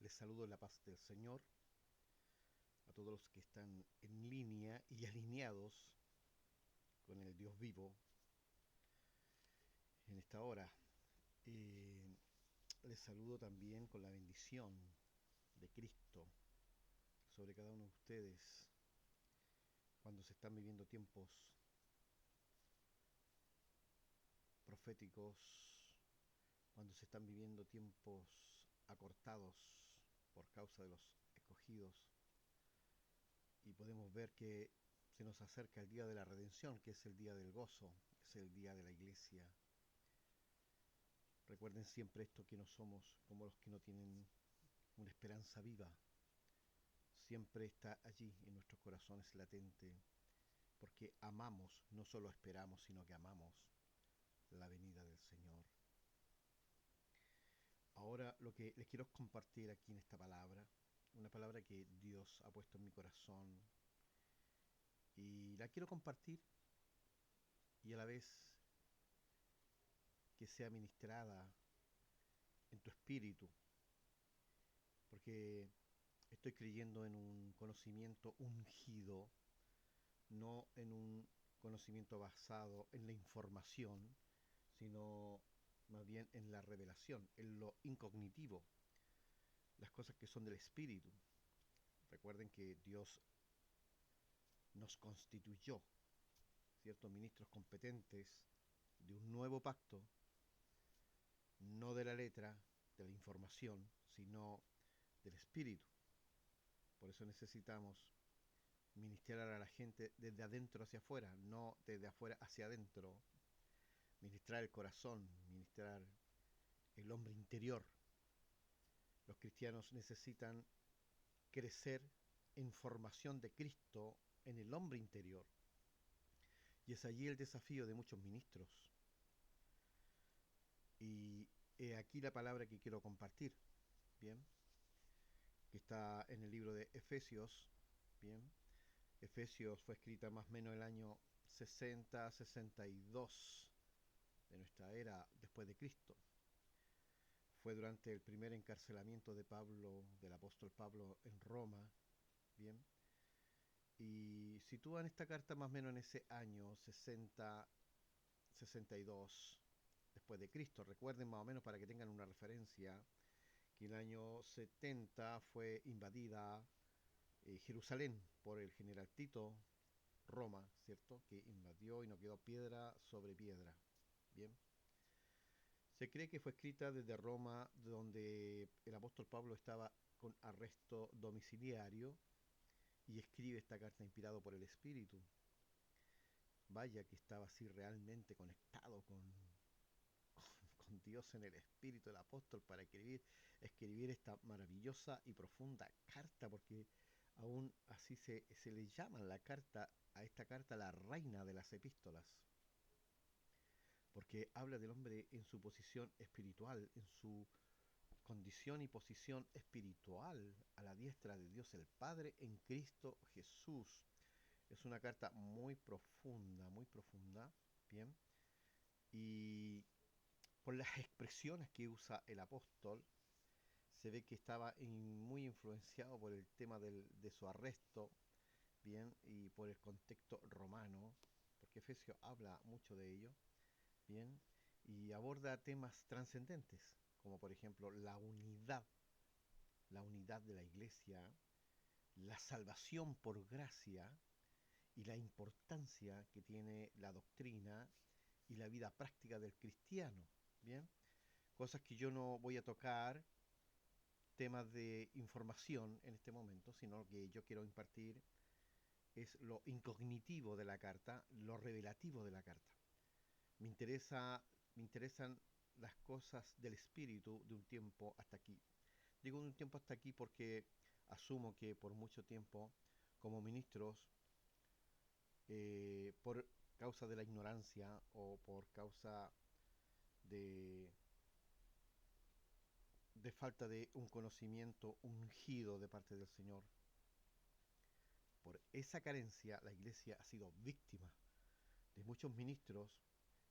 Les saludo en la paz del Señor a todos los que están en línea y alineados con el Dios vivo en esta hora. Eh, Les saludo también con la bendición de Cristo sobre cada uno de ustedes cuando se están viviendo tiempos proféticos, cuando se están viviendo tiempos acortados por causa de los escogidos, y podemos ver que se nos acerca el día de la redención, que es el día del gozo, es el día de la iglesia. Recuerden siempre esto, que no somos como los que no tienen una esperanza viva. Siempre está allí en nuestros corazones latente, porque amamos, no solo esperamos, sino que amamos la venida del Señor. Ahora lo que les quiero compartir aquí en esta palabra, una palabra que Dios ha puesto en mi corazón, y la quiero compartir y a la vez que sea ministrada en tu espíritu, porque estoy creyendo en un conocimiento ungido, no en un conocimiento basado en la información, sino más bien en la revelación, en lo incognitivo, las cosas que son del espíritu. Recuerden que Dios nos constituyó, ciertos ministros competentes de un nuevo pacto, no de la letra, de la información, sino del espíritu. Por eso necesitamos ministrar a la gente desde adentro hacia afuera, no desde afuera hacia adentro. Ministrar el corazón, ministrar el hombre interior. Los cristianos necesitan crecer en formación de Cristo en el hombre interior. Y es allí el desafío de muchos ministros. Y he aquí la palabra que quiero compartir, ¿bien? Que está en el libro de Efesios, ¿bien? Efesios fue escrita más o menos el año 60-62 de nuestra era después de Cristo. Fue durante el primer encarcelamiento de Pablo, del apóstol Pablo en Roma, ¿bien? Y sitúan esta carta más o menos en ese año 60-62 después de Cristo. Recuerden más o menos, para que tengan una referencia, que el año 70 fue invadida Jerusalén por el general Tito, Roma, ¿cierto? Que invadió y no quedó piedra sobre piedra. Bien. Se cree que fue escrita desde Roma, donde el apóstol Pablo estaba con arresto domiciliario y escribe esta carta inspirado por el Espíritu. Vaya que estaba así realmente conectado con Dios en el Espíritu del apóstol para escribir esta maravillosa y profunda carta, porque aún así se le llama a esta carta la reina de las epístolas, porque habla del hombre en su posición espiritual, en su condición y posición espiritual a la diestra de Dios el Padre en Cristo Jesús. Es una carta muy profunda, bien, y por las expresiones que usa el apóstol, se ve que estaba muy influenciado por el tema de su arresto, bien, y por el contexto romano, porque Efesios habla mucho de ello, bien, y aborda temas trascendentes, como por ejemplo la unidad de la iglesia, la salvación por gracia y la importancia que tiene la doctrina y la vida práctica del cristiano, bien, cosas que yo no voy a tocar, temas de información en este momento, sino que yo quiero impartir es lo incognitivo de la carta, lo revelativo de la carta. Me interesa, me interesan las cosas del espíritu de un tiempo hasta aquí. Digo de un tiempo hasta aquí porque asumo que por mucho tiempo, como ministros, por causa de la ignorancia o por causa de, de falta de un conocimiento ungido de parte del Señor, por esa carencia la iglesia ha sido víctima de muchos ministros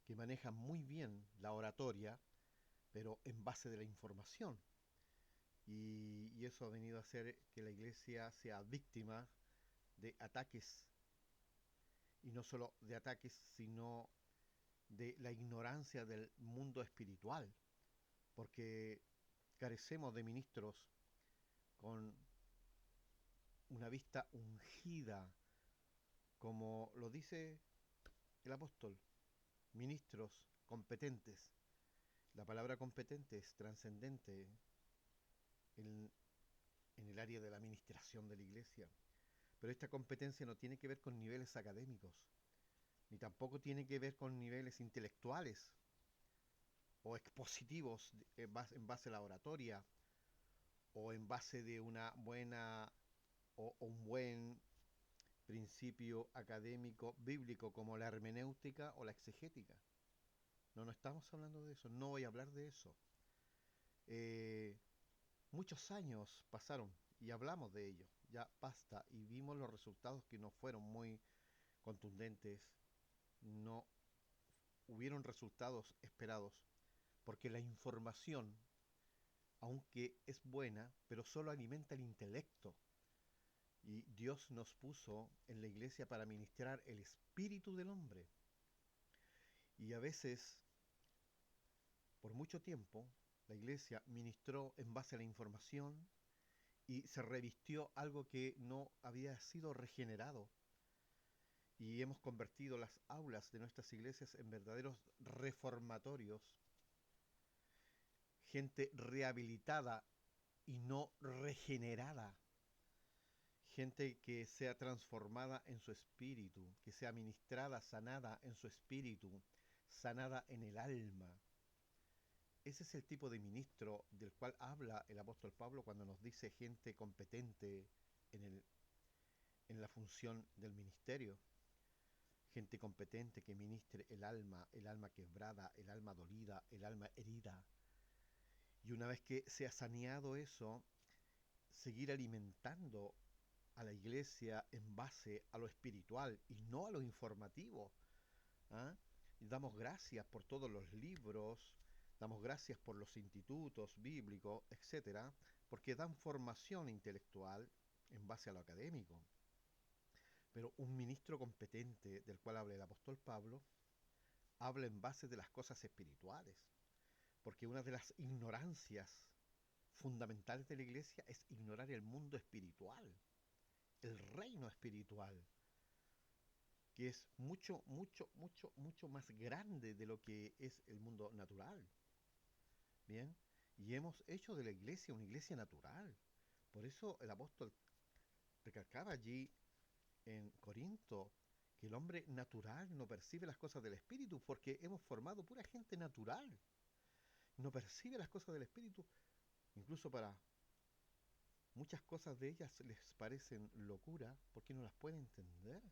que manejan muy bien la oratoria, pero en base de la información. y eso ha venido a hacer que la iglesia sea víctima de ataques, y no solo de ataques, sino de la ignorancia del mundo espiritual, porque carecemos de ministros con una vista ungida, como lo dice el apóstol, ministros competentes. La palabra competente es trascendente en, en el área de la administración de la iglesia, pero esta competencia no tiene que ver con niveles académicos, ni tampoco tiene que ver con niveles intelectuales o expositivos en base a la oratoria o en base de una buena o un buen principio académico bíblico como la hermenéutica o la exegética. No, no estamos hablando de eso, no voy a hablar de eso. Eh, Muchos años pasaron y hablamos de ello, ya basta, y vimos los resultados que no fueron muy contundentes, no hubieron resultados esperados, porque la información, aunque es buena, pero solo alimenta el intelecto. Y Dios nos puso en la iglesia para ministrar el espíritu del hombre. Y a veces, por mucho tiempo, la iglesia ministró en base a la información y se revistió algo que no había sido regenerado. Y hemos convertido las aulas de nuestras iglesias en verdaderos reformatorios, gente rehabilitada y no regenerada, gente que sea transformada en su espíritu, que sea ministrada, sanada en su espíritu, sanada en el alma. Ese es el tipo de ministro del cual habla el apóstol Pablo cuando nos dice gente competente en, en la función del ministerio. Gente competente que ministre el alma quebrada, el alma dolida, el alma herida. Y una vez que se ha saneado eso, seguir alimentando a la iglesia en base a lo espiritual y no a lo informativo. ¿Ah? Y damos gracias por todos los libros, damos gracias por los institutos bíblicos, etcétera, porque dan formación intelectual en base a lo académico. Pero un ministro competente del cual habla el apóstol Pablo habla en base de las cosas espirituales, porque una de las ignorancias fundamentales de la iglesia es ignorar el mundo espiritual, el reino espiritual, que es mucho, mucho, mucho, mucho más grande de lo que es el mundo natural. Bien, y hemos hecho de la iglesia una iglesia natural. Por eso el apóstol recalcaba allí en Corinto que el hombre natural no percibe las cosas del espíritu, porque hemos formado pura gente natural. No percibe las cosas del espíritu, incluso para muchas cosas de ellas les parecen locura, porque no las puede entender.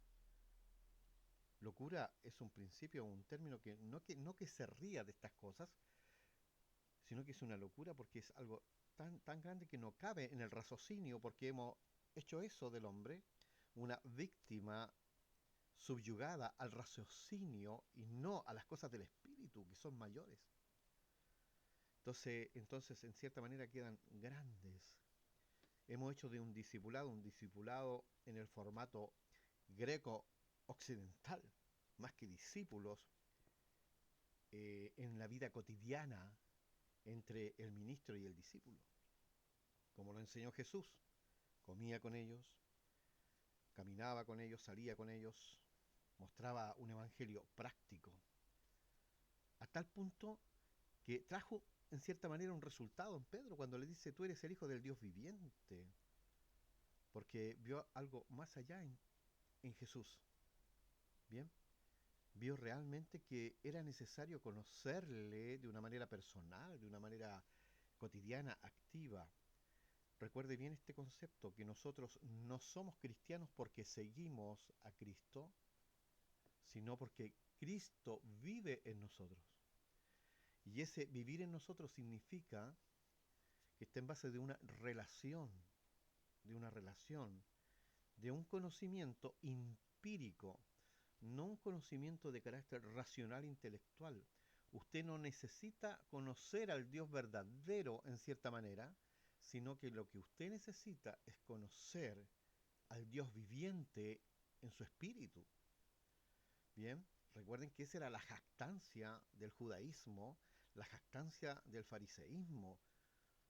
Locura es un principio, un término que se ría de estas cosas, sino que es una locura porque es algo tan grande que no cabe en el raciocinio, porque hemos hecho eso del hombre, una víctima subyugada al raciocinio y no a las cosas del espíritu, que son mayores. Entonces en cierta manera quedan grandes. Hemos hecho de un discipulado en el formato greco-occidental, más que discípulos, en la vida cotidiana entre el ministro y el discípulo, como lo enseñó Jesús. Comía con ellos, caminaba con ellos, salía con ellos, mostraba un evangelio práctico, a tal punto que trajo en cierta manera un resultado en Pedro cuando le dice: tú eres el Hijo del Dios viviente, porque vio algo más allá en Jesús. Bien, vio realmente que era necesario conocerle de una manera personal, de una manera cotidiana, activa. Recuerde bien este concepto, que nosotros no somos cristianos porque seguimos a Cristo, sino porque Cristo vive en nosotros. Y ese vivir en nosotros significa que está en base de una relación, de un conocimiento empírico, no un conocimiento de carácter racional intelectual. Usted no necesita conocer al Dios verdadero en cierta manera, sino que lo que usted necesita es conocer al Dios viviente en su espíritu. Bien, recuerden que esa era la jactancia del judaísmo, la jactancia del fariseísmo,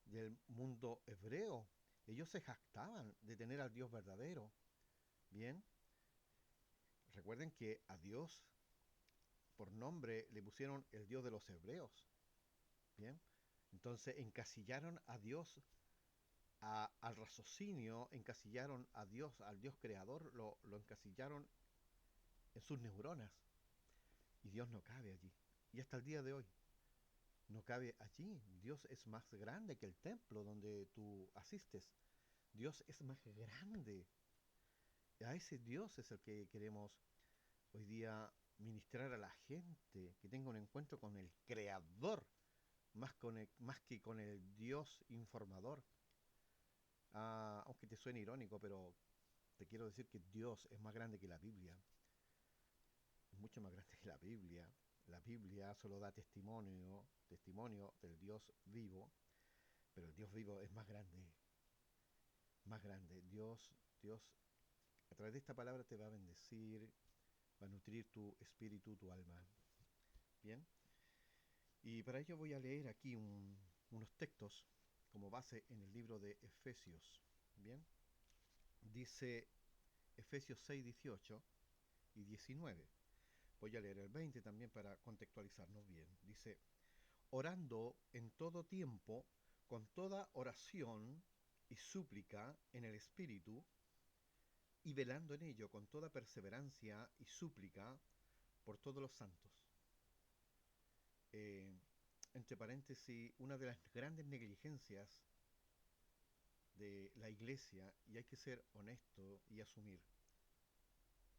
del mundo hebreo. Ellos se jactaban de tener al Dios verdadero. Bien, recuerden que a Dios por nombre le pusieron el Dios de los hebreos. Bien, entonces encasillaron a Dios al raciocinio, encasillaron a Dios, al Dios creador, lo encasillaron en sus neuronas. Y Dios no cabe allí. Y hasta el día de hoy no cabe allí. Dios es más grande que el templo donde tú asistes. Dios es más grande. A ese Dios es el que queremos hoy día ministrar a la gente, que tenga un encuentro con el Creador, más que con el Dios informador. Aunque te suene irónico, pero te quiero decir que Dios es más grande que la Biblia, mucho más grande que la Biblia. La Biblia solo da testimonio del Dios vivo, pero el Dios vivo es más grande, más grande. Dios, a través de esta palabra te va a bendecir, va a nutrir tu espíritu, tu alma. Bien, y para ello voy a leer aquí unos textos como base en el libro de Efesios. Bien, dice Efesios 6, 18 y 19. Voy a leer el 20 también para contextualizarnos bien. Dice, orando en todo tiempo, con toda oración y súplica en el Espíritu, y velando en ello con toda perseverancia y súplica por todos los santos. Eh, Entre paréntesis, una de las grandes negligencias de la iglesia, y hay que ser honesto y asumir,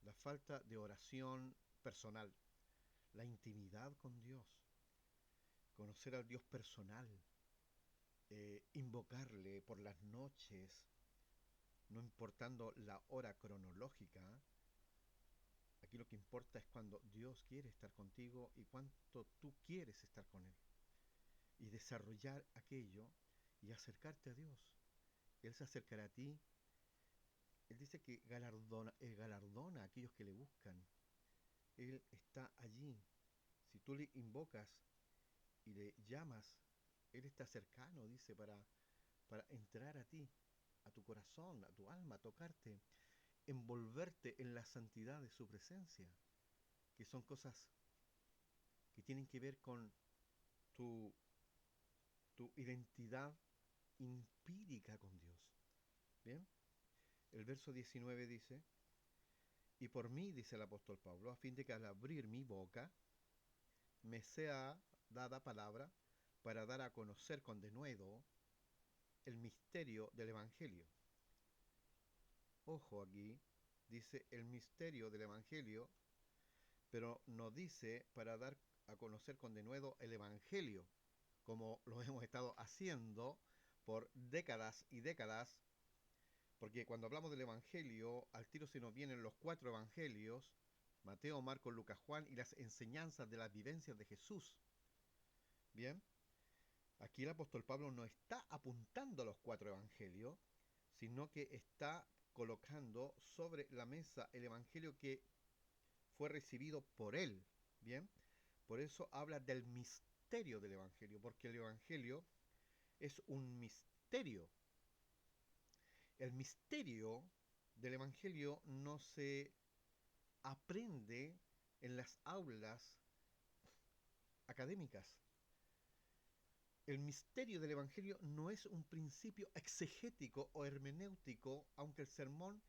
la falta de oración personal, la intimidad con Dios, conocer al Dios personal, invocarle por las noches, no importando la hora cronológica. Aquí lo que importa es cuando Dios quiere estar contigo y cuánto tú quieres estar con Él. Y desarrollar aquello y acercarte a Dios. Él se acercará a ti. Él dice que galardona a aquellos que le buscan. Él está allí. Si tú le invocas y le llamas, Él está cercano, dice, para entrar a ti, a tu corazón, a tu alma, a tocarte, envolverte en la santidad de su presencia, que son cosas que tienen que ver con tu, tu identidad empírica con Dios. Bien, el verso 19 dice, y por mí, dice el apóstol Pablo, a fin de que al abrir mi boca me sea dada palabra para dar a conocer con denuedo el misterio del Evangelio. Ojo aquí, dice el misterio del Evangelio, pero no dice para dar a conocer con denuedo el Evangelio, como lo hemos estado haciendo por décadas y décadas, porque cuando hablamos del Evangelio, al tiro se nos vienen los 4 Evangelios, Mateo, Marcos, Lucas, Juan, y las enseñanzas de las vivencias de Jesús. Bien, aquí el apóstol Pablo no está apuntando a los 4 Evangelios, sino que está colocando sobre la mesa el Evangelio que fue recibido por él. Bien, por eso habla del misterio del Evangelio, porque el Evangelio es un misterio. El misterio del Evangelio no se aprende en las aulas académicas. El misterio del Evangelio no es un principio exegético o hermenéutico, aunque el sermón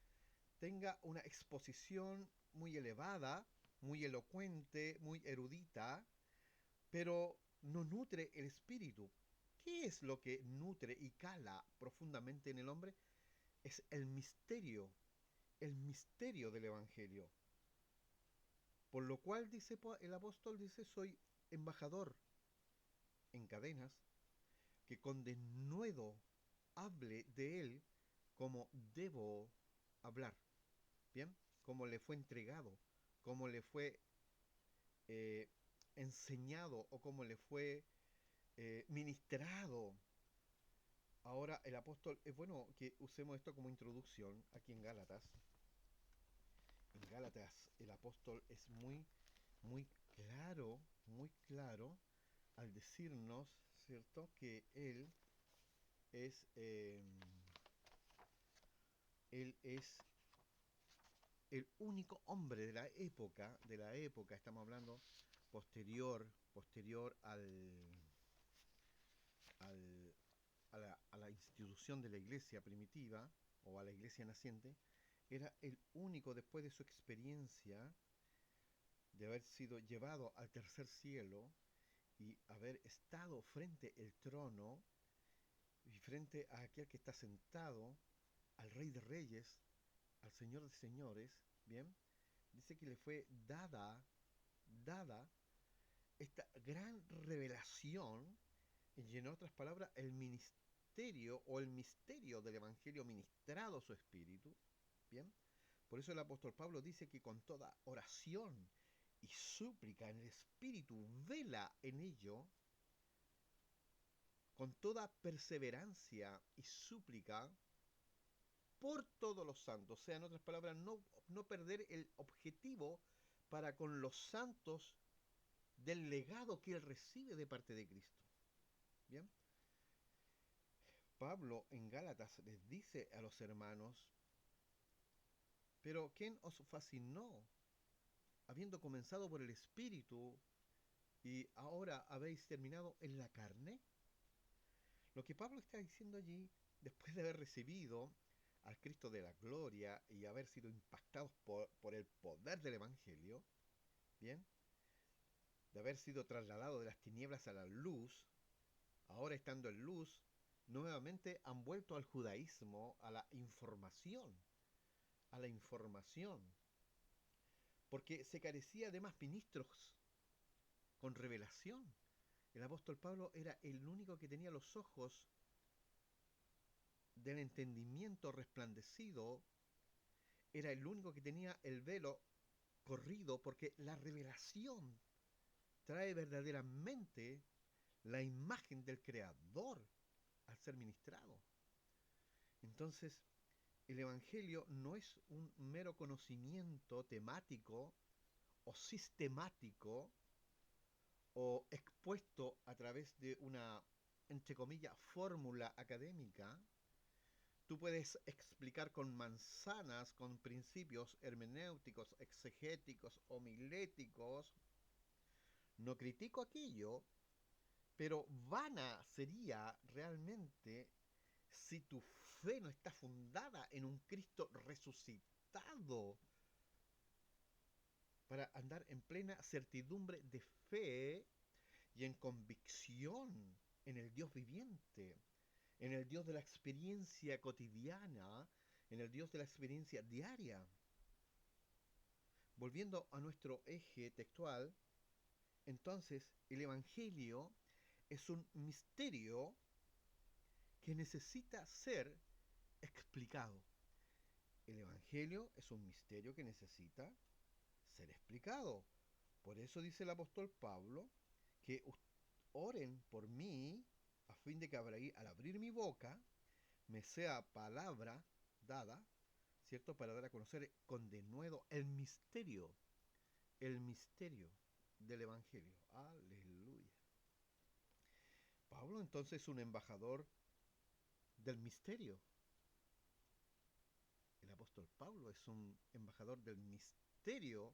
tenga una exposición muy elevada, muy elocuente, muy erudita, pero no nutre el espíritu. ¿Qué es lo que nutre y cala profundamente en el hombre? Es el misterio del Evangelio. Por lo cual dice el apóstol, dice, soy embajador en cadenas, que con denuedo hable de él como debo hablar. Bien, como le fue entregado, como le fue eh, enseñado o como le fue ministrado. Ahora el apóstol, es bueno que usemos esto como introducción aquí en Gálatas. En Gálatas el apóstol es muy claro al decirnos, ¿cierto?, que es, eh, él es el único hombre de la época, estamos hablando posterior al, a la institución de la iglesia primitiva o a la iglesia naciente, era el único después de su experiencia de haber sido llevado al tercer cielo y haber estado frente al trono y frente a aquel que está sentado, al Rey de Reyes, al Señor de Señores, ¿bien? Dice que le fue dada esta gran revelación, y en otras palabras, el ministerio o el misterio del Evangelio ministrado a su espíritu, ¿bien? Por eso el apóstol Pablo dice que con toda oración y súplica en el espíritu vela en ello, con toda perseverancia y súplica por todos los santos. O sea, en otras palabras, no perder el objetivo para con los santos del legado que él recibe de parte de Cristo. Bien, Pablo en Gálatas les dice a los hermanos, pero ¿quién os fascinó? Habiendo comenzado por el Espíritu y ahora habéis terminado en la carne. Lo que Pablo está diciendo allí, después de haber recibido al Cristo de la gloria y haber sido impactados por el poder del Evangelio, bien, de haber sido trasladado de las tinieblas a la luz, ahora estando en luz, nuevamente han vuelto al judaísmo, a la información, porque se carecía de más ministros con revelación. El apóstol Pablo era el único que tenía los ojos del entendimiento resplandecido, era el único que tenía el velo corrido, porque la revelación trae verdaderamente la imagen del Creador al ser ministrado. Entonces, el Evangelio no es un mero conocimiento temático o sistemático o expuesto a través de una, entre comillas, fórmula académica. Tú puedes explicar con manzanas, con principios hermenéuticos, exegéticos, homiléticos. No critico aquello, pero vana sería realmente si tu fe no está fundada en un Cristo resucitado para andar en plena certidumbre de fe y en convicción en el Dios viviente, en el Dios de la experiencia cotidiana, en el Dios de la experiencia diaria. Volviendo a nuestro eje textual, entonces el Evangelio es un misterio que necesita ser explicado. El Evangelio es un misterio que necesita ser explicado. Por eso dice el apóstol Pablo que oren por mí a fin de que al abrir mi boca me sea palabra dada, ¿cierto? Para dar a conocer con denuedo el misterio del Evangelio. Aleluya. Pablo entonces es un embajador del misterio. El apóstol Pablo es un embajador del misterio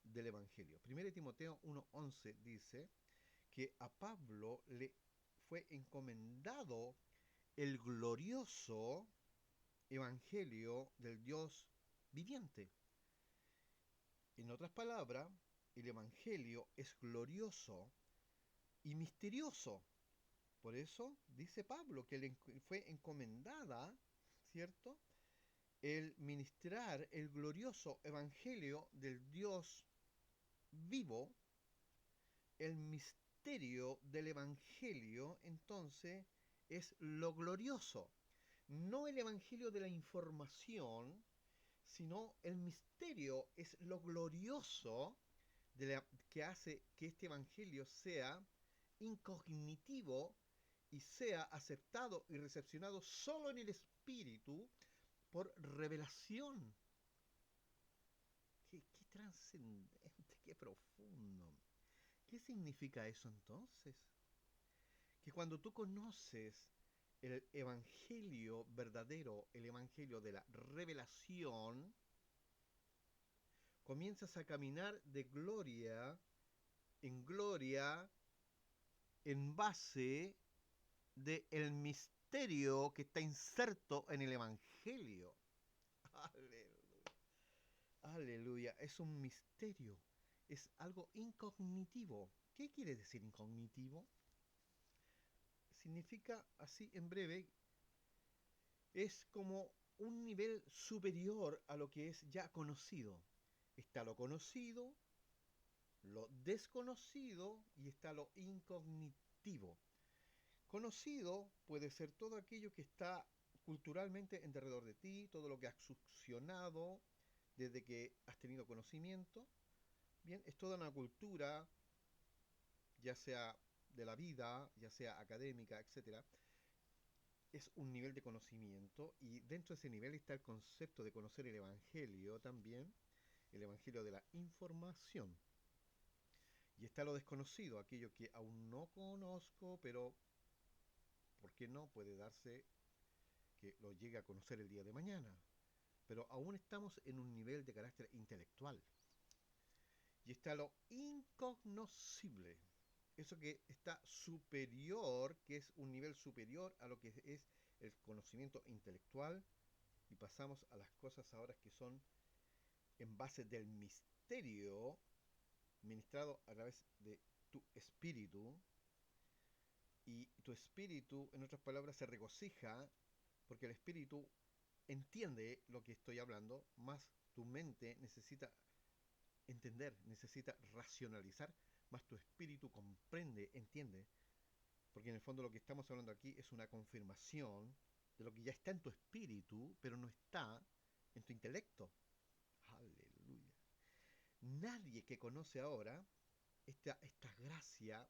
del Evangelio. 1 Timoteo 1:11 dice que a Pablo le fue encomendado el glorioso Evangelio del Dios viviente. En otras palabras, el Evangelio es glorioso y misterioso. Por eso dice Pablo que le fue encomendada, ¿cierto?, el ministrar el glorioso Evangelio del Dios vivo. El misterio del Evangelio, entonces, es lo glorioso. No el Evangelio de la información, sino el misterio es lo glorioso que hace que este Evangelio sea incognitivo y sea aceptado y recepcionado solo en el Espíritu por revelación. Qué trascendente, qué profundo. ¿Qué significa eso entonces? Que cuando tú conoces el evangelio verdadero, el evangelio de la revelación, comienzas a caminar de gloria en base del misterio que está inserto en el evangelio. Aleluya. Aleluya. Es un misterio. Es algo incognitivo. ¿Qué quiere decir incognitivo? Significa, así en breve, es como un nivel superior a lo que es ya conocido. Está lo conocido, lo desconocido y está lo incognitivo. Conocido puede ser todo aquello que está culturalmente en derredor de ti, todo lo que has succionado desde que has tenido conocimiento. Bien, es toda una cultura, ya sea de la vida, ya sea académica, etcétera. Es un nivel de conocimiento y dentro de ese nivel está el concepto de conocer el Evangelio también, el Evangelio de la información. Y está lo desconocido, aquello que aún no conozco, pero ¿por qué no? Puede darse que lo llegue a conocer el día de mañana. Pero aún estamos en un nivel de carácter intelectual. Y está lo incognoscible, eso que está superior, que es un nivel superior a lo que es el conocimiento intelectual. Y pasamos a las cosas ahora que son en base del misterio ministrado a través de tu espíritu. Y tu espíritu, en otras palabras, se regocija porque el espíritu entiende lo que estoy hablando, más tu mente necesita entender, necesita racionalizar, más tu espíritu comprende, entiende, porque en el fondo lo que estamos hablando aquí es una confirmación de lo que ya está en tu espíritu, pero no está en tu intelecto. Aleluya. Nadie que conoce ahora esta gracia,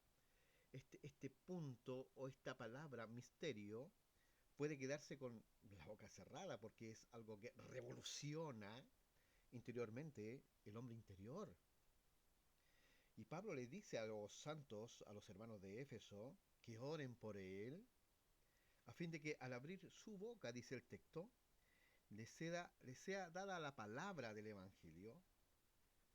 este punto o esta palabra misterio, puede quedarse con la boca cerrada porque es algo que revoluciona interiormente el hombre interior. Y Pablo le dice a los santos, a los hermanos de Éfeso, que oren por él, a fin de que al abrir su boca, dice el texto, les sea dada la palabra del Evangelio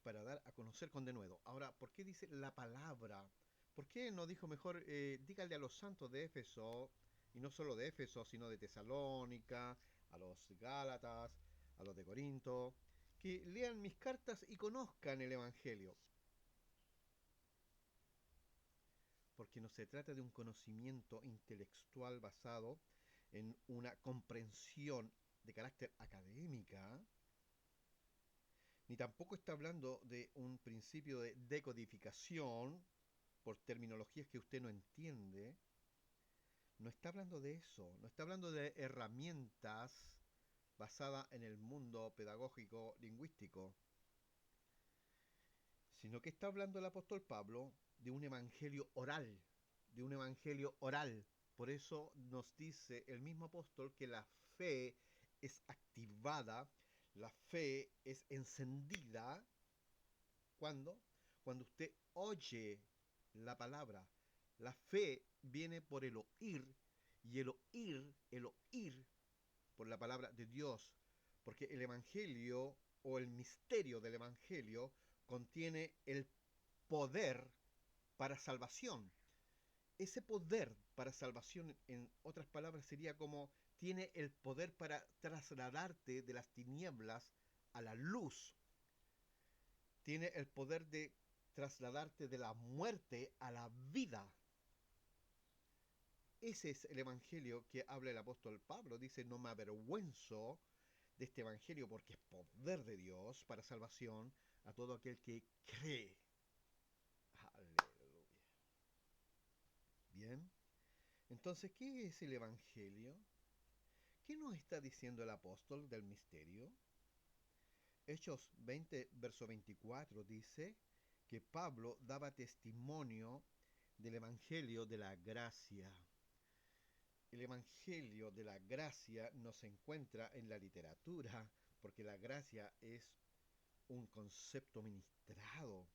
para dar a conocer con denuedo. Ahora, ¿por qué dice la palabra? ¿Por qué no dijo mejor, dígale a los santos de Éfeso, y no solo de Éfeso, sino de Tesalónica, a los Gálatas, a los de Corinto, que lean mis cartas y conozcan el Evangelio? Porque no se trata de un conocimiento intelectual basado en una comprensión de carácter académica, ni tampoco está hablando de un principio de decodificación por terminologías que usted no entiende. No está hablando de eso, no está hablando de herramientas basadas en el mundo pedagógico lingüístico, sino que está hablando el apóstol Pablo de un evangelio oral, de un evangelio oral. Por eso nos dice el mismo apóstol que la fe es activada, la fe es encendida. ¿Cuándo? Cuando usted oye la palabra. La fe viene por el oír y el oír por la palabra de Dios. Porque el Evangelio o el misterio del Evangelio contiene el poder para salvación. Ese poder para salvación, en otras palabras, sería como tiene el poder para trasladarte de las tinieblas a la luz. Tiene el poder de trasladarte de la muerte a la vida. Ese es el evangelio que habla el apóstol Pablo. Dice, no me avergüenzo de este evangelio porque es poder de Dios para salvación a todo aquel que cree. Aleluya. Bien. Entonces, ¿qué es el evangelio? ¿Qué nos está diciendo el apóstol del misterio? Hechos 20, verso 24 dice que Pablo daba testimonio del evangelio de la gracia. el evangelio de la gracia no se encuentra en la literatura, porque la gracia es un concepto ministrado.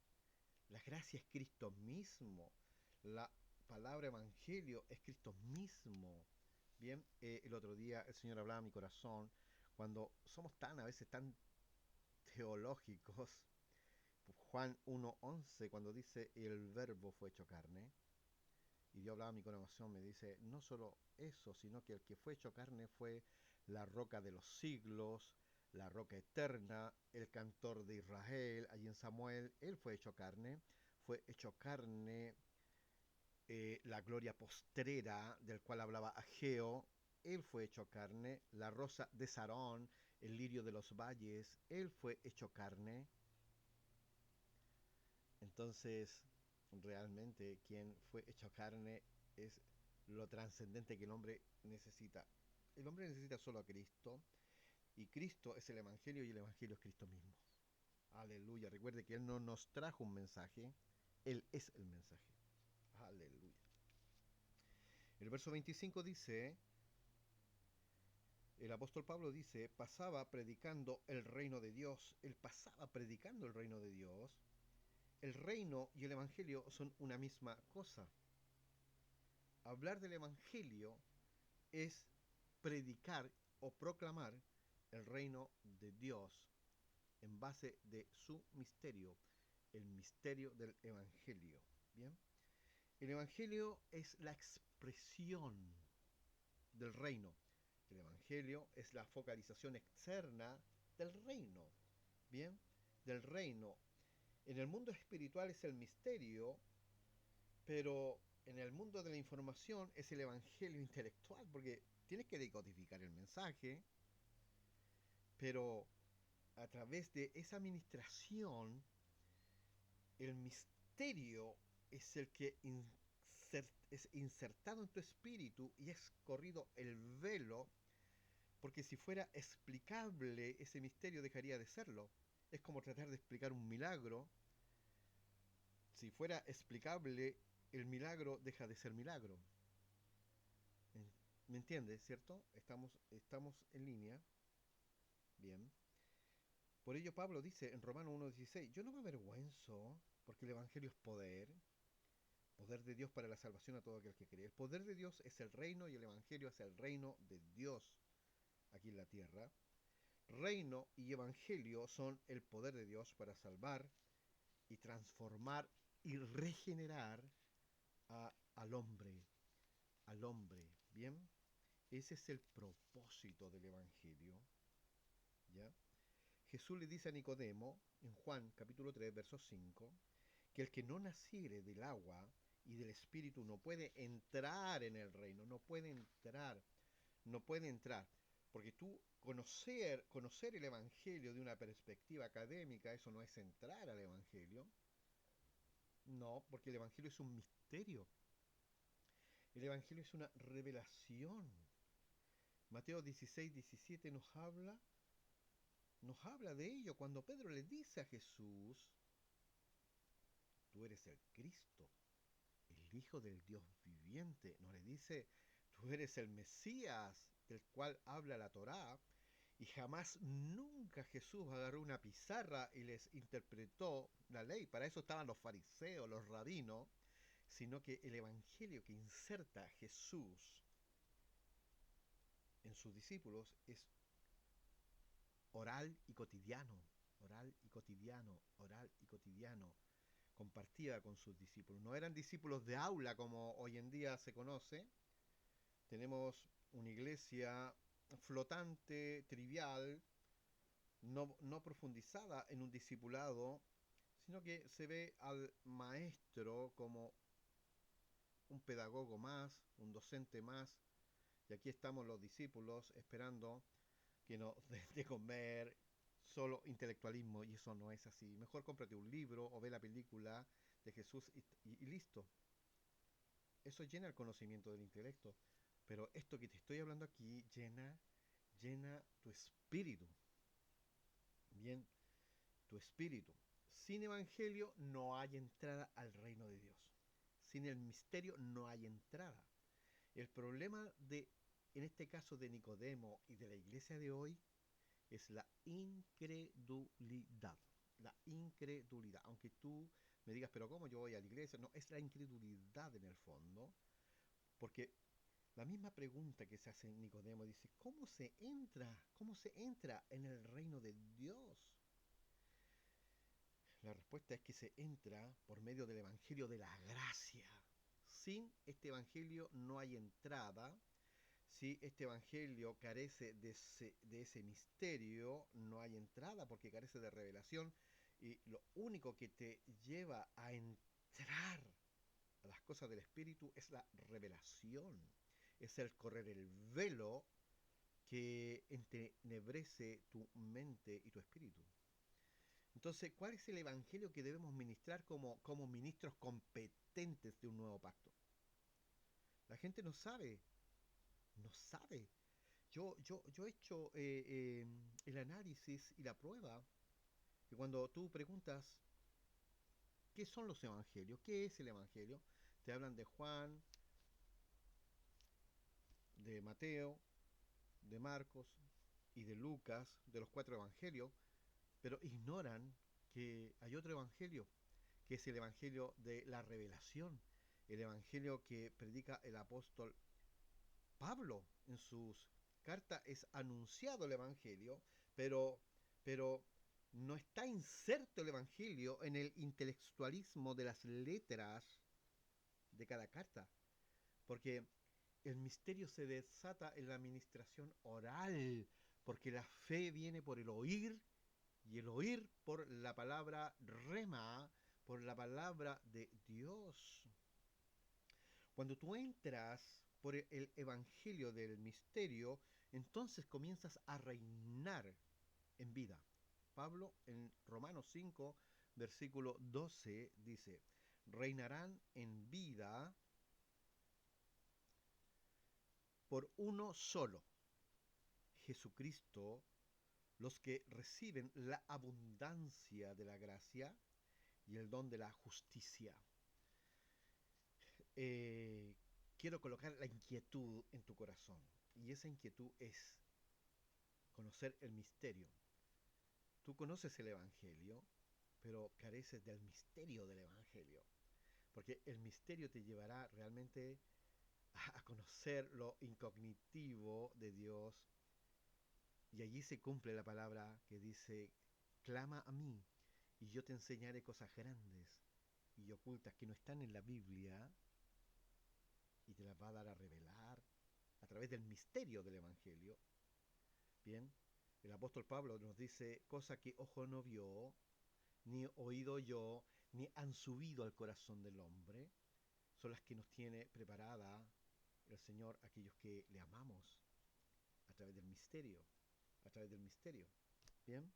La gracia es Cristo mismo. La palabra evangelio es Cristo mismo. Bien, el otro día el Señor hablaba a mi corazón, cuando somos a veces tan teológicos. Juan 1:11, cuando dice el verbo fue hecho carne, y Dios hablaba a mi corazón, me dice, no solo eso, sino que el que fue hecho carne fue la roca de los siglos, la roca eterna, el cantor de Israel, allí en Samuel, él fue hecho carne, la gloria postrera del cual hablaba Ageo, él fue hecho carne, la rosa de Sarón, el lirio de los valles, él fue hecho carne. Entonces, realmente quien fue hecho carne es lo trascendente que el hombre necesita. El hombre necesita solo a Cristo, y Cristo es el Evangelio, y el Evangelio es Cristo mismo. Aleluya. Recuerde que Él no nos trajo un mensaje, Él es el mensaje. Aleluya. El verso 25 dice, el apóstol Pablo dice, pasaba predicando el reino de Dios. Él pasaba predicando el reino de Dios. El reino y el Evangelio son una misma cosa. Hablar del Evangelio es predicar o proclamar el reino de Dios en base de su misterio, el misterio del Evangelio. Bien, el Evangelio es la expresión del reino. El Evangelio es la focalización externa del reino. Bien, del reino. En el mundo espiritual es el misterio, pero en el mundo de la información es el evangelio intelectual, porque tienes que decodificar el mensaje, pero a través de esa administración, el misterio es el que es insertado en tu espíritu y es corrido el velo, porque si fuera explicable ese misterio dejaría de serlo. Es como tratar de explicar un milagro. Si fuera explicable, el milagro deja de ser milagro. ¿Me entiendes, cierto? Estamos en línea. Bien. Por ello Pablo dice en Romanos 1:16, yo no me avergüenzo, porque el Evangelio es poder de Dios para la salvación a todo aquel que cree. El poder de Dios es el reino, y el Evangelio es el reino de Dios aquí en la tierra. Reino y Evangelio son el poder de Dios para salvar y transformar y regenerar al hombre. Al hombre. Bien. Ese es el propósito del Evangelio. ¿Ya? Jesús le dice a Nicodemo, en Juan capítulo 3, verso 5, que el que no naciere del agua y del Espíritu no puede entrar en el reino, no puede entrar, no puede entrar. Porque tú conocer el Evangelio de una perspectiva académica, eso no es entrar al Evangelio. No, porque el Evangelio es un misterio. El Evangelio es una revelación. Mateo 16:17 nos habla de ello cuando Pedro le dice a Jesús, tú eres el Cristo, el Hijo del Dios viviente. No le dice, tú eres el Mesías del cual habla la Torá. Y jamás, nunca Jesús agarró una pizarra y les interpretó la ley. Para eso estaban los fariseos, los rabinos. Sino que el evangelio que inserta Jesús en sus discípulos es oral y cotidiano, oral y cotidiano, oral y cotidiano, compartida con sus discípulos. No eran discípulos de aula como hoy en día se conoce. Tenemos una iglesia flotante, trivial, no profundizada en un discipulado, sino que se ve al maestro como un pedagogo más, un docente más, y aquí estamos los discípulos esperando que nos den de comer, solo intelectualismo, y eso no es así. Mejor cómprate un libro o ve la película de Jesús y listo. Eso llena el conocimiento del intelecto, pero esto que te estoy hablando aquí llena tu espíritu. Bien, tu espíritu. Sin evangelio no hay entrada al reino de Dios. Sin el misterio no hay entrada. El problema en este caso de Nicodemo y de la iglesia de hoy, es la incredulidad. La incredulidad. Aunque tú me digas, pero ¿cómo yo voy a la iglesia? No, es la incredulidad en el fondo. Porque la misma pregunta que se hace en Nicodemo dice, ¿cómo se entra? ¿Cómo se entra en el reino de Dios? La respuesta es que se entra por medio del Evangelio de la gracia. Sin este Evangelio no hay entrada. Si este Evangelio carece de ese misterio, no hay entrada porque carece de revelación. Y lo único que te lleva a entrar a las cosas del Espíritu es la revelación. Es el correr el velo que entenebrece tu mente y tu espíritu. Entonces, ¿cuál es el evangelio que debemos ministrar como ministros competentes de un nuevo pacto? La gente no sabe, no sabe. Yo he hecho el análisis y la prueba que cuando tú preguntas qué son los evangelios, qué es el evangelio, te hablan de Juan, de Mateo, de Marcos y de Lucas, de los 4 evangelios, pero ignoran que hay otro evangelio, que es el evangelio de la revelación, el evangelio que predica el apóstol Pablo en sus cartas. Es anunciado el evangelio, pero no está inserto el evangelio en el intelectualismo de las letras de cada carta, porque el misterio se desata en la administración oral, porque la fe viene por el oír y el oír por la palabra rema, por la palabra de Dios. Cuando tú entras por el evangelio del misterio, entonces comienzas a reinar en vida. Pablo en Romanos 5, versículo 12 dice, reinarán en vida por uno solo, Jesucristo, los que reciben la abundancia de la gracia y el don de la justicia. eh, Quiero colocar la inquietud en tu corazón. Y esa inquietud es conocer el misterio. Tú conoces el Evangelio, pero careces del misterio del Evangelio. Porque el misterio te llevará realmente a conocer lo incognitivo de Dios. Y allí se cumple la palabra que dice, clama a mí y yo te enseñaré cosas grandes y ocultas que no están en la Biblia y te las va a dar a revelar a través del misterio del Evangelio. Bien, el apóstol Pablo nos dice, cosa que ojo no vio, ni oído yo, ni han subido al corazón del hombre, son las que nos tiene preparada el Señor a aquellos que le amamos a través del misterio, a través del misterio. Bien,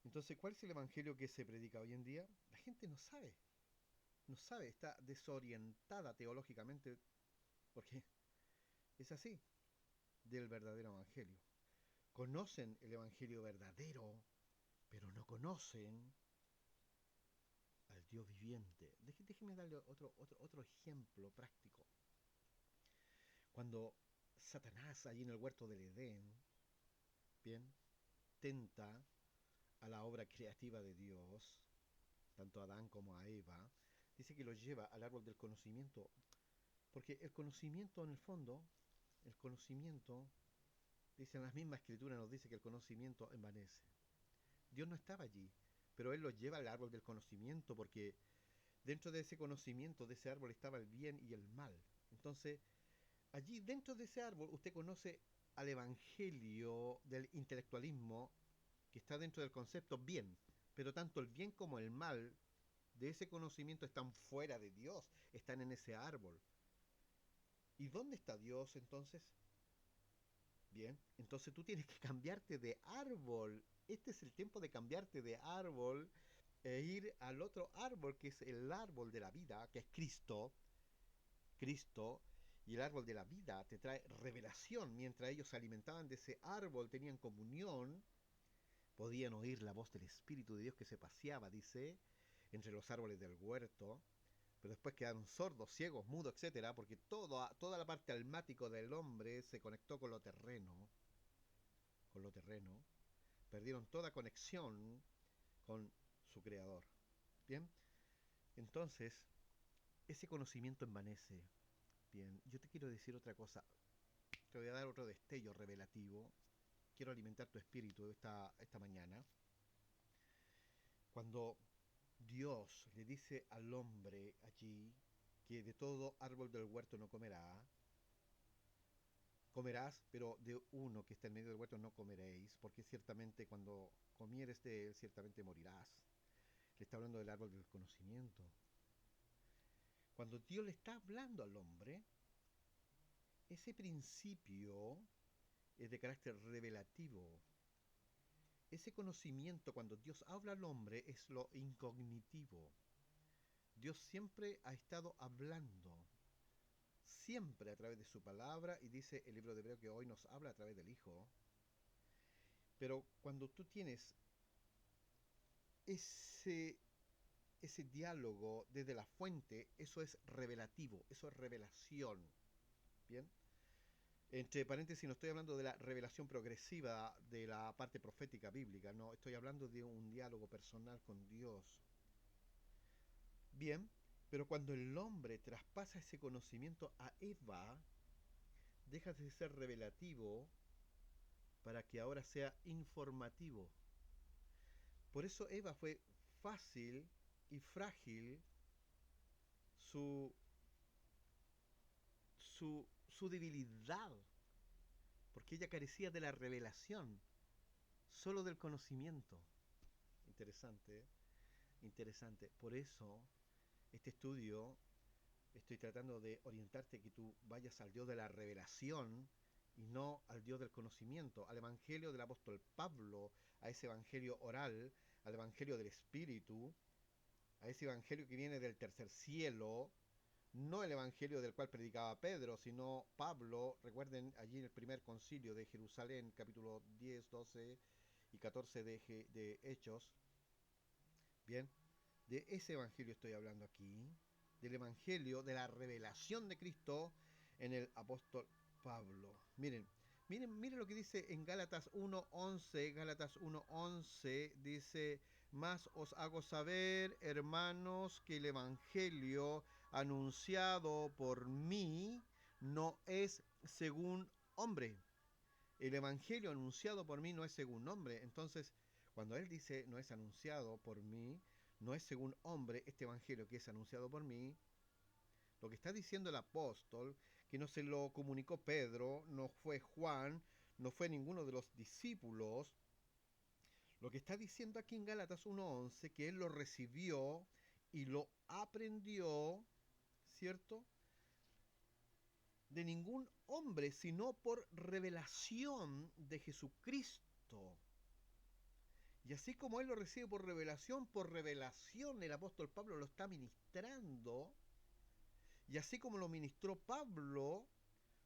entonces, ¿cuál es el evangelio que se predica hoy en día? La gente no sabe, no sabe, está desorientada teológicamente porque es así del verdadero evangelio. Conocen el evangelio verdadero, pero no conocen al Dios viviente. Déjeme darle otro ejemplo práctico. Cuando Satanás, allí en el huerto del Edén, bien, tenta a la obra creativa de Dios, tanto a Adán como a Eva, dice que los lleva al árbol del conocimiento, porque el conocimiento en el fondo, el conocimiento, dice en las mismas escrituras, nos dice que el conocimiento envanece. Dios no estaba allí, pero Él los lleva al árbol del conocimiento porque dentro de ese conocimiento, de ese árbol, estaba el bien y el mal. Entonces, allí dentro de ese árbol usted conoce al evangelio del intelectualismo que está dentro del concepto bien, pero tanto el bien como el mal de ese conocimiento están fuera de Dios, están en ese árbol. ¿Y dónde está Dios entonces? Bien, entonces tú tienes que cambiarte de árbol. Este es el tiempo de cambiarte de árbol e ir al otro árbol que es el árbol de la vida, que es Cristo. Cristo y el árbol de la vida te trae revelación. Mientras ellos se alimentaban de ese árbol, tenían comunión, podían oír la voz del Espíritu de Dios que se paseaba, dice, entre los árboles del huerto, pero después quedaron sordos, ciegos, mudos, etcétera, porque toda la parte almático del hombre se conectó con lo terreno, perdieron toda conexión con su creador. Bien, entonces ese conocimiento envanece. Bien, yo te quiero decir otra cosa, te voy a dar otro destello revelativo. Quiero alimentar tu espíritu esta mañana. Cuando Dios le dice al hombre allí que de todo árbol del huerto no comerás, pero de uno que está en medio del huerto no comeréis, porque ciertamente cuando comieres de él, ciertamente morirás. Le está hablando del árbol del conocimiento. Cuando Dios le está hablando al hombre, ese principio es de carácter revelativo. Ese conocimiento, cuando Dios habla al hombre, es lo incognitivo. Dios siempre ha estado hablando, siempre a través de su palabra, y dice el libro de Hebreo que hoy nos habla a través del Hijo. Pero cuando tú tienes ese, ese diálogo desde la fuente, eso es revelativo, eso es revelación. ¿Bien? Entre paréntesis, no estoy hablando de la revelación progresiva de la parte profética bíblica, no, estoy hablando de un diálogo personal con Dios. Bien, pero cuando el hombre traspasa ese conocimiento a Eva, deja de ser revelativo para que ahora sea informativo. Por eso Eva fue fácil y frágil su, su debilidad, porque ella carecía de la revelación, solo del conocimiento. Interesante, ¿eh? Interesante. Por eso, este estudio, estoy tratando de orientarte que tú vayas al Dios de la revelación y no al Dios del conocimiento, al Evangelio del apóstol Pablo, a ese Evangelio oral, al Evangelio del Espíritu, a ese Evangelio que viene del tercer cielo, no el Evangelio del cual predicaba Pedro, sino Pablo. Recuerden allí en el primer concilio de Jerusalén, capítulo 10, 12 y 14 de Hechos. Bien, de ese Evangelio estoy hablando aquí, del Evangelio de la revelación de Cristo en el apóstol Pablo. Miren lo que dice en Gálatas 1:11. Gálatas 1:11 dice: más os hago saber, hermanos, que el Evangelio anunciado por mí no es según hombre. El Evangelio anunciado por mí no es según hombre. Entonces, cuando él dice no es anunciado por mí, no es según hombre, este Evangelio que es anunciado por mí, lo que está diciendo el apóstol, que no se lo comunicó Pedro, no fue Juan, no fue ninguno de los discípulos, lo que está diciendo aquí en Gálatas 1:11, que él lo recibió y lo aprendió, ¿cierto? De ningún hombre, sino por revelación de Jesucristo. Y así como él lo recibe por revelación el apóstol Pablo lo está ministrando. Y así como lo ministró Pablo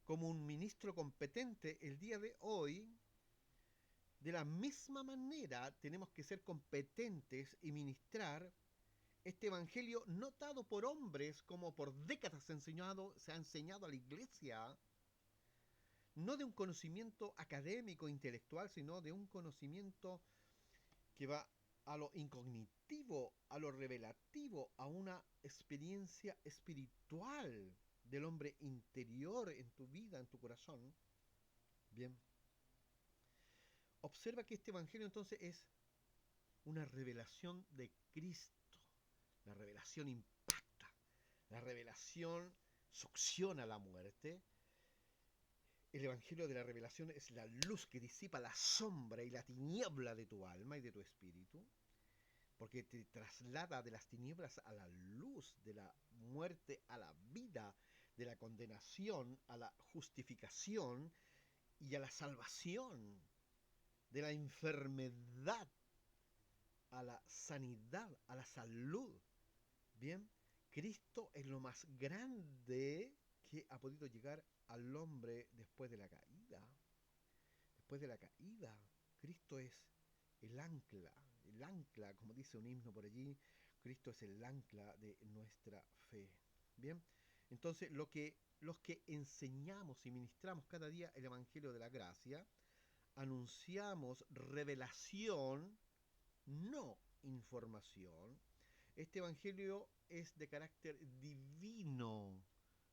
como un ministro competente el día de hoy, de la misma manera tenemos que ser competentes y ministrar este evangelio no dado por hombres como por décadas se ha enseñado a la iglesia, no de un conocimiento académico, intelectual, sino de un conocimiento que va a lo incognitivo, a lo revelativo, a una experiencia espiritual del hombre interior en tu vida, en tu corazón. Bien. Observa que este evangelio entonces es una revelación de Cristo. La revelación impacta. La revelación succiona la muerte. El evangelio de la revelación es la luz que disipa la sombra y la tiniebla de tu alma y de tu espíritu, porque te traslada de las tinieblas a la luz, de la muerte a la vida, de la condenación a la justificación y a la salvación, de la enfermedad a la sanidad, a la salud. Bien, Cristo es lo más grande que ha podido llegar al hombre después de la caída. Después de la caída, Cristo es el ancla, como dice un himno por allí, Cristo es el ancla de nuestra fe. Bien, entonces los que enseñamos y ministramos cada día el Evangelio de la Gracia, anunciamos revelación, no información. Este Evangelio es de carácter divino,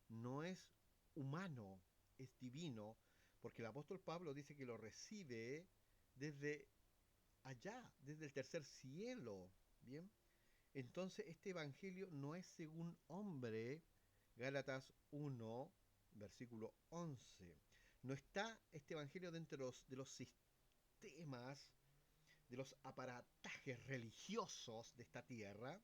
no es humano, es divino, porque el apóstol Pablo dice que lo recibe desde allá, desde el tercer cielo. Bien, entonces este Evangelio no es según hombre, Gálatas 1, versículo 11. No está este Evangelio dentro de los sistemas, de los aparatajes religiosos de esta tierra,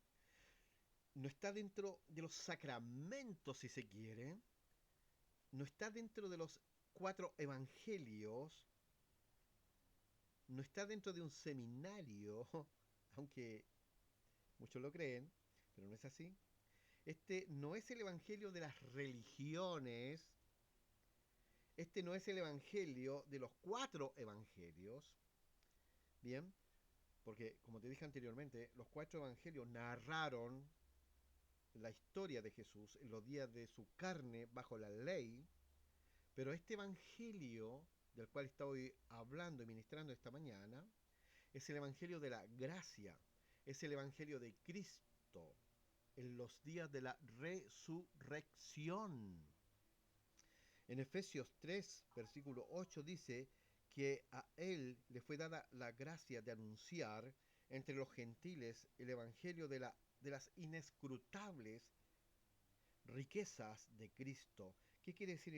no está dentro de los sacramentos, si se quiere, no está dentro de los 4 evangelios, no está dentro de un seminario, aunque muchos lo creen, pero no es así. Este no es el evangelio de las religiones, este no es el evangelio de los 4 evangelios, bien, porque como te dije anteriormente, los 4 evangelios narraron la historia de Jesús en los días de su carne bajo la ley, pero este evangelio del cual estoy hablando y ministrando esta mañana es el evangelio de la gracia, es el evangelio de Cristo en los días de la resurrección. En Efesios 3, versículo 8 dice que a él le fue dada la gracia de anunciar entre los gentiles el evangelio de las inescrutables riquezas de Cristo. ¿Qué quiere decir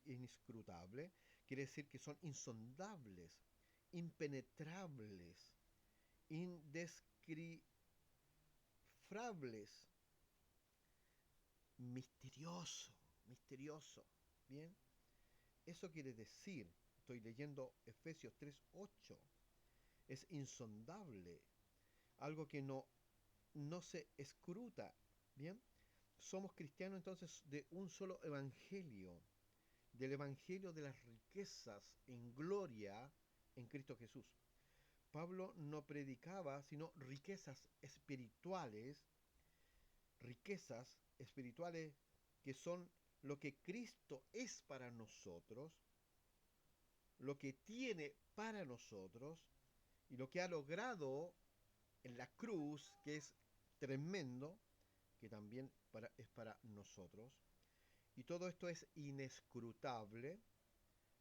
inescrutable? Quiere decir que son insondables, impenetrables, indescifrables, misterioso, misterioso. Bien, eso quiere decir, estoy leyendo Efesios 3:8, es insondable, algo que no se escruta. Bien, somos cristianos entonces de un solo evangelio, del evangelio de las riquezas en gloria en Cristo Jesús. Pablo no predicaba sino riquezas espirituales que son lo que Cristo es para nosotros, lo que tiene para nosotros y lo que ha logrado en la cruz, que es tremendo, que también es para nosotros. Y todo esto es inescrutable,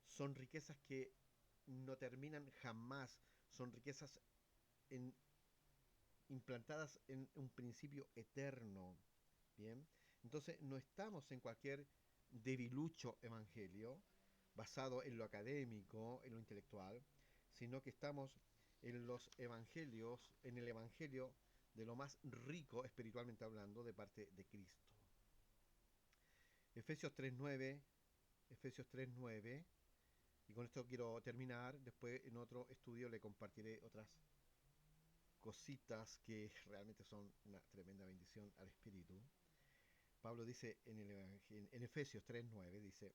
son riquezas que no terminan jamás, son riquezas en, implantadas en un principio eterno. Bien, entonces no estamos en cualquier debilucho evangelio basado en lo académico, en lo intelectual, sino que estamos en los evangelios, en el evangelio de lo más rico espiritualmente hablando de parte de Cristo. Efesios 3:9, Efesios 3:9, y con esto quiero terminar, después en otro estudio le compartiré otras cositas que realmente son una tremenda bendición al espíritu. Pablo dice en Efesios 3:9, dice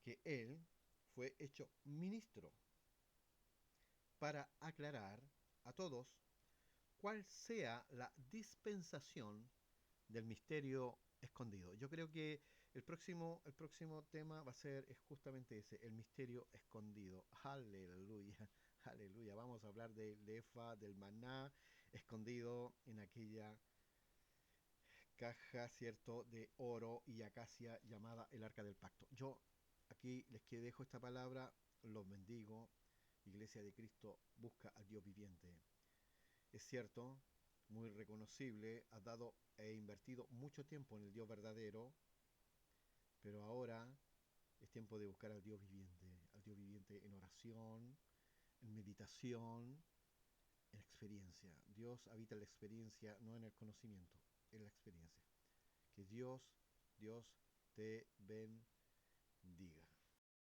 que él fue hecho ministro para aclarar a todos cuál sea la dispensación del misterio escondido. Yo creo que el próximo tema va a ser es justamente ese, el misterio escondido. Aleluya, aleluya. Vamos a hablar del lefa, del maná escondido en aquella caja, ¿cierto?, de oro y acacia llamada el Arca del Pacto. Yo aquí les dejo esta palabra, los bendigo. Iglesia de Cristo busca al Dios viviente. Es cierto, muy reconocible, has dado e invertido mucho tiempo en el Dios verdadero, pero ahora es tiempo de buscar al Dios viviente en oración, en meditación, en experiencia. Dios habita en la experiencia, no en el conocimiento, en la experiencia. Que Dios te bendiga.